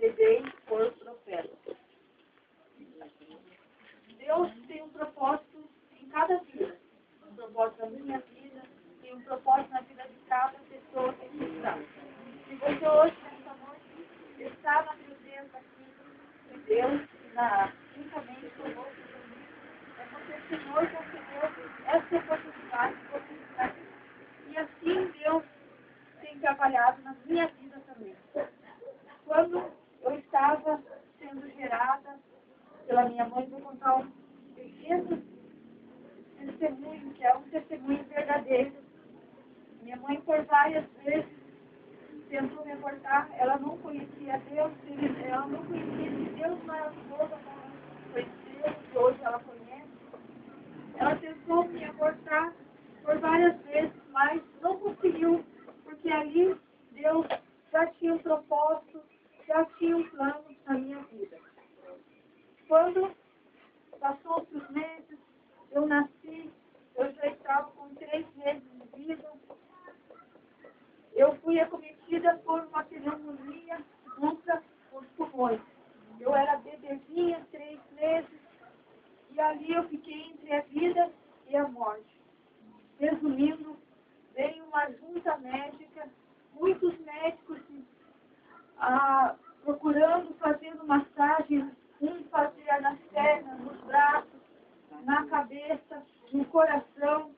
levei por profeta. Deus tem um propósito em cada vida. Um propósito na minha vida, tem um propósito na vida de cada pessoa que aqui está. Se você hoje, nessa noite, está na presença aqui de Deus, juntamente conosco, é porque o Senhor concedeu essa oportunidade de você estar aqui. E assim Deus tem trabalhado na minha vida também. Quando eu estava sendo gerada pela minha mãe, vou contar um pequeno testemunho, que é um testemunho verdadeiro. Minha mãe, por várias vezes, tentou me abortar. Ela não conhecia Deus, ela não conhecia esse Deus maravilhoso, como conheceu, que hoje ela conhece. Ela tentou me abortar por várias vezes, mas não conseguiu, porque ali Deus já tinha um propósito, já tinha um plano na minha vida. Quando passou-se os meses, eu nasci, eu já estava com 3 meses de vida. Eu fui acometida por uma pneumonia contra os pulmões. Eu era bebezinha, 3 meses, e ali eu fiquei entre a vida e a morte. Resumindo, veio uma junta médica, muitos médicos procurando, fazendo massagem, um fazia nas pernas, nos braços, na cabeça, no coração,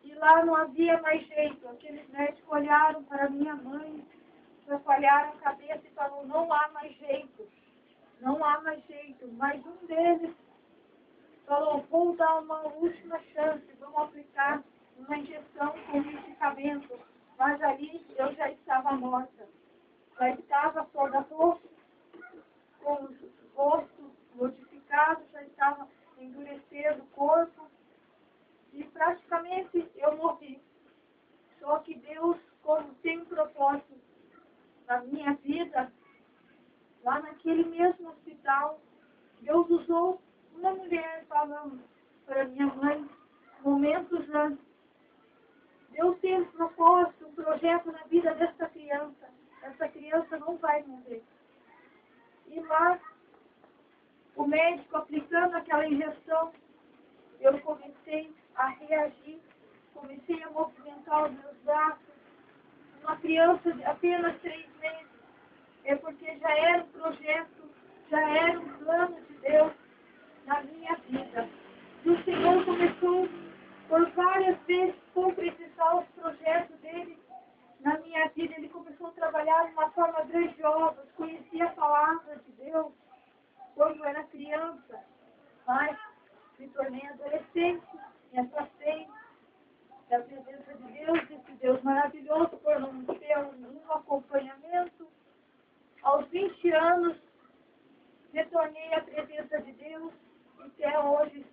e lá não havia mais jeito. Aqueles médicos olharam para minha mãe, chacoalharam a cabeça e falaram, não há mais jeito, não há mais jeito. Mas um deles falou, vou dar uma última chance, vamos aplicar uma injeção com medicamento. Mas ali eu já estava morta, já estava toda roxa, com o rosto modificado, já estava endurecendo o corpo e praticamente eu morri. Só que Deus, como tem um propósito na minha vida, lá naquele mesmo hospital, Deus usou uma mulher falando para minha mãe, momentos antes. Deus tem um propósito, um projeto na vida dessa criança. Essa criança não vai morrer. E lá, o médico aplicando aquela injeção, eu comecei a reagir, comecei a movimentar os meus braços. Uma criança de apenas 3 meses, é porque já era um projeto, já era um plano de Deus na minha vida. E o Senhor começou por várias vezes concretizar os projetos dele na minha vida. Ele começou a trabalhar de uma forma grandiosa. Eu conhecia a palavra de Deus quando eu era criança, mas me tornei adolescente, me afastei da presença de Deus, desse Deus maravilhoso, por não ter um acompanhamento. Aos 20 anos, retornei à presença de Deus e até hoje